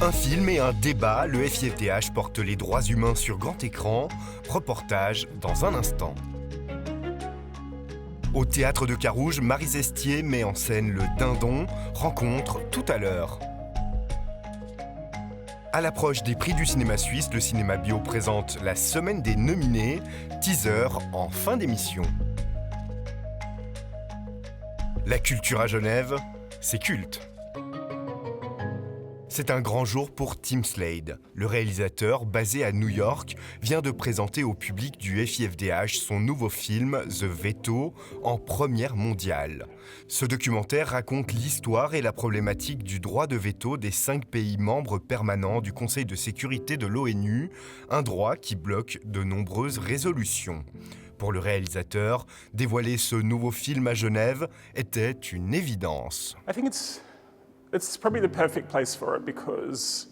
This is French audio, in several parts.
Un film et un débat, le FIFDH porte les droits humains sur grand écran. Reportage dans un instant. Au théâtre de Carouge, Marie Zestier met en scène le Dindon. Rencontre tout à l'heure. À l'approche des prix du cinéma suisse, le Cinéma Bio présente la semaine des nominés. Teaser en fin d'émission. La culture à Genève, c'est culte. C'est un grand jour pour Tim Slade. Le réalisateur, basé à New York, vient de présenter au public du FIFDH son nouveau film The Veto en première mondiale. Ce documentaire raconte l'histoire et la problématique du droit de veto des 5 pays membres permanents du Conseil de sécurité de l'ONU, un droit qui bloque de nombreuses résolutions. Pour le réalisateur, dévoiler ce nouveau film à Genève était une évidence. It's probably the perfect place for it because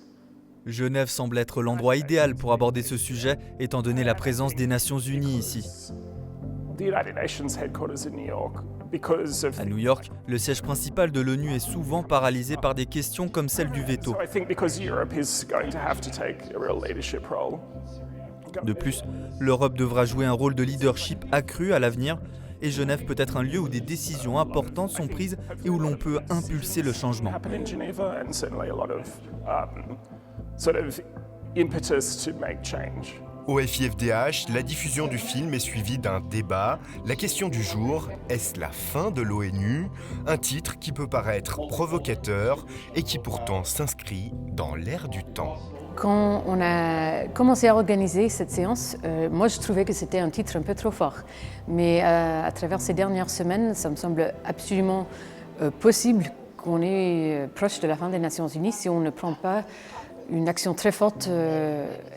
Genève semble être l'endroit idéal pour aborder ce sujet, étant donné la présence des Nations Unies ici. the United Nations headquarters in New York, because of À New York, le siège principal de l'ONU est souvent paralysé par des questions comme celle du veto. So I think because Europe is going to have to take a real leadership role. De plus, l'Europe devra jouer un rôle de leadership accru à l'avenir, et Genève peut être un lieu où des décisions importantes sont prises et où l'on peut impulser le changement. Happen in Geneva, and certainly a lot of sort of impetus to make change. Au FIFDH, la diffusion du film est suivie d'un débat. La question du jour, est-ce la fin de l'ONU ? Un titre qui peut paraître provocateur et qui pourtant s'inscrit dans l'air du temps. Quand on a commencé à organiser cette séance, moi je trouvais que c'était un titre un peu trop fort. Mais à travers ces dernières semaines, ça me semble absolument possible qu'on est proche de la fin des Nations Unies si on ne prend pas une action très forte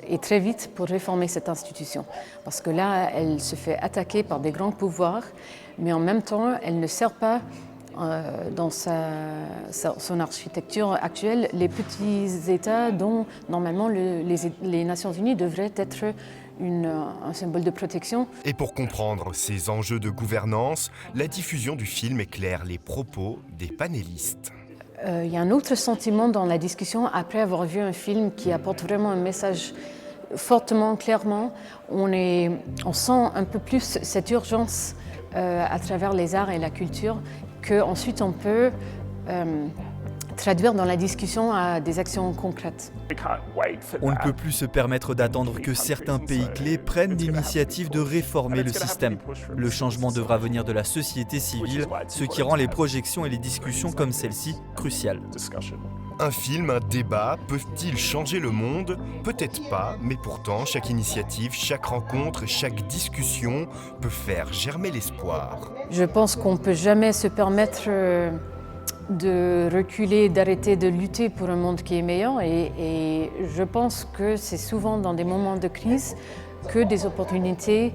et très vite pour réformer cette institution. Parce que là, elle se fait attaquer par des grands pouvoirs, mais en même temps, elle ne sert pas dans son architecture actuelle les petits États dont normalement les Nations Unies devraient être un symbole de protection. Et pour comprendre ces enjeux de gouvernance, la diffusion du film éclaire les propos des panélistes. Il y a un autre sentiment dans la discussion après avoir vu un film qui apporte vraiment un message fortement, clairement. On sent un peu plus cette urgence à travers les arts et la culture qu'ensuite on peut traduire dans la discussion à des actions concrètes. We can't wait for On ne that. peut plus se permettre d'attendre que certains pays clés prennent l'initiative de réformer le système. Le changement devra venir de la société civile, ce qui rend les projections et les discussions comme celle-ci cruciales. Discussion. Un film, un débat, peuvent-ils changer le monde ? Peut-être pas, mais pourtant, chaque initiative, chaque rencontre, chaque discussion peut faire germer l'espoir. Je pense qu'on ne peut jamais se permettre de reculer, d'arrêter de lutter pour un monde qui est meilleur. Et je pense que c'est souvent dans des moments de crise que des opportunités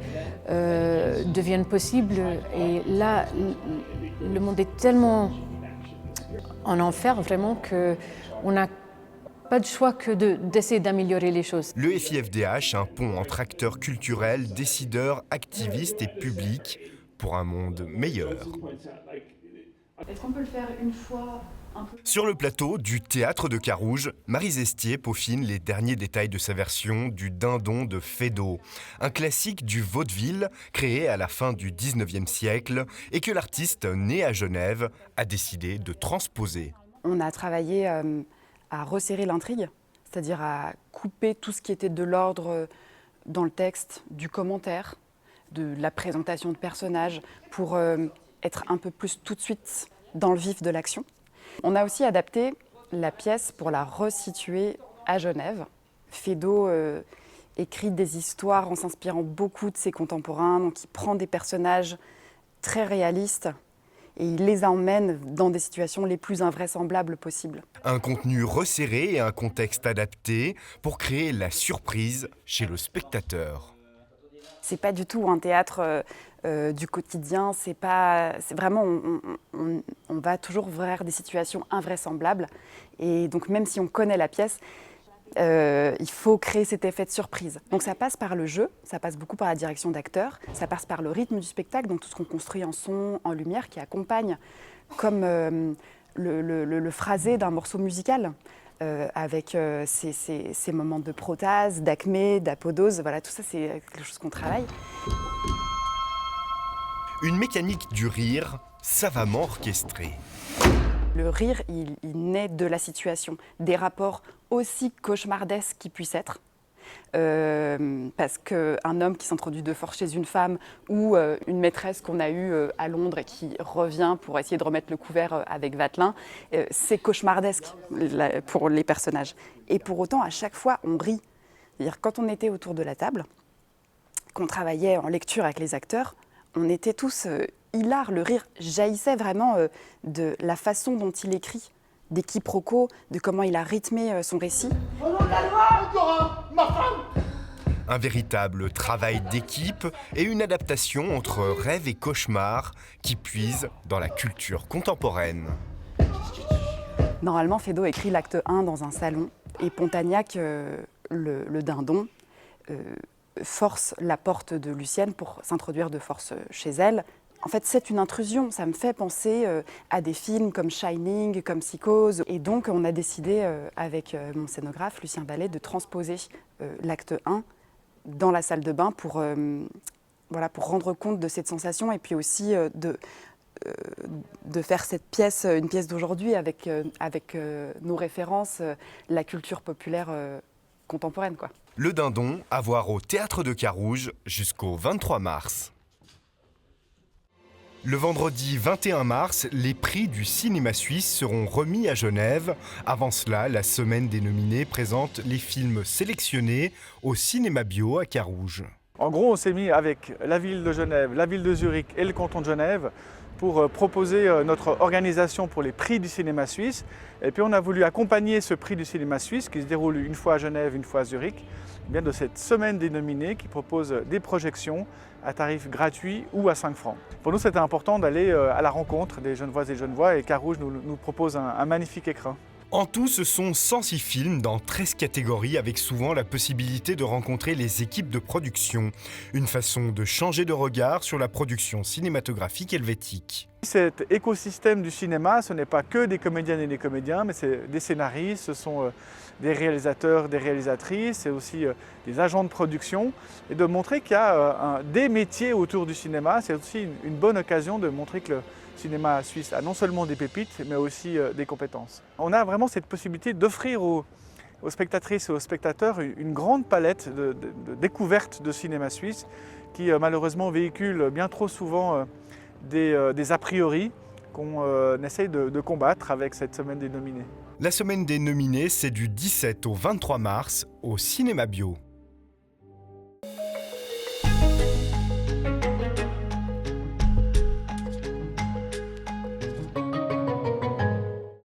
deviennent possibles. Et là, le monde est tellement en enfer vraiment qu'on n'a pas de choix que d'essayer d'améliorer les choses. Le FIFDH, un pont entre acteurs culturels, décideurs, activistes et publics pour un monde meilleur. Est-ce qu'on peut le faire une fois un peu? Sur le plateau du théâtre de Carouge, Marie Zestier peaufine les derniers détails de sa version du Dindon de Feydeau, un classique du vaudeville créé à la fin du 19e siècle et que l'artiste né à Genève a décidé de transposer. On a travaillé à resserrer l'intrigue, c'est-à-dire à couper tout ce qui était de l'ordre dans le texte, du commentaire, de la présentation de personnages, pour être un peu plus tout de suite dans le vif de l'action. On a aussi adapté la pièce pour la resituer à Genève. Feydeau écrit des histoires en s'inspirant beaucoup de ses contemporains, donc il prend des personnages très réalistes et il les emmène dans des situations les plus invraisemblables possibles. Un contenu resserré et un contexte adapté pour créer la surprise chez le spectateur. C'est pas du tout un théâtre du quotidien, c'est vraiment, on va toujours vers des situations invraisemblables. Et donc même si on connaît la pièce, il faut créer cet effet de surprise. Donc ça passe par le jeu, ça passe beaucoup par la direction d'acteurs, ça passe par le rythme du spectacle, donc tout ce qu'on construit en son, en lumière, qui accompagne comme le phrasé d'un morceau musical. avec ces moments de protase, d'acmé, d'apodose. Voilà, tout ça, c'est quelque chose qu'on travaille. Une mécanique du rire savamment orchestrée. Le rire, il naît de la situation, des rapports aussi cauchemardesques qu'ils puissent être. Parce qu'un homme qui s'introduit de force chez une femme ou une maîtresse qu'on a eue à Londres et qui revient pour essayer de remettre le couvert avec Vatelin, c'est cauchemardesque pour les personnages. Et pour autant, à chaque fois, on rit. C'est-à-dire, quand on était autour de la table, qu'on travaillait en lecture avec les acteurs, on était tous hilares. Le rire jaillissait vraiment de la façon dont il écrit, des quiproquos, de comment il a rythmé son récit. Un véritable travail d'équipe et une adaptation entre rêve et cauchemar qui puise dans la culture contemporaine. Normalement, Feydeau écrit l'acte 1 dans un salon et Pontagnac, le dindon, force la porte de Lucienne pour s'introduire de force chez elle. En fait, c'est une intrusion. Ça me fait penser à des films comme Shining, comme Psychose. Et donc, on a décidé, avec mon scénographe, Lucien Ballet, de transposer l'acte 1 dans la salle de bain pour rendre compte de cette sensation et puis aussi de faire cette pièce, une pièce d'aujourd'hui avec nos références, la culture populaire contemporaine, quoi. Le Dindon, à voir au Théâtre de Carouge jusqu'au 23 mars. Le vendredi 21 mars, les prix du cinéma suisse seront remis à Genève. Avant cela, la Semaine des nominés présente les films sélectionnés au Cinéma Bio à Carouge. En gros, on s'est mis avec la ville de Genève, la ville de Zurich et le canton de Genève pour proposer notre organisation pour les prix du cinéma suisse. Et puis on a voulu accompagner ce prix du cinéma suisse qui se déroule une fois à Genève, une fois à Zurich, bien de cette semaine des nominés qui propose des projections à tarif gratuit ou à 5 francs. Pour nous, c'était important d'aller à la rencontre des Genevoises et Genevois et Carouge nous propose un magnifique écrin. En tout, ce sont 106 films dans 13 catégories avec souvent la possibilité de rencontrer les équipes de production. Une façon de changer de regard sur la production cinématographique helvétique. Cet écosystème du cinéma, ce n'est pas que des comédiennes et des comédiens, mais c'est des scénaristes, ce sont des réalisateurs, des réalisatrices, c'est aussi des agents de production. Et de montrer qu'il y a des métiers autour du cinéma, c'est aussi une bonne occasion de montrer que le cinéma suisse a non seulement des pépites, mais aussi des compétences. On a vraiment cette possibilité d'offrir aux spectatrices et aux spectateurs une grande palette de découvertes de cinéma suisse qui malheureusement véhicule bien trop souvent des a priori qu'on essaye de combattre avec cette Semaine des nominés. La Semaine des nominés, c'est du 17 au 23 mars au Cinéma Bio.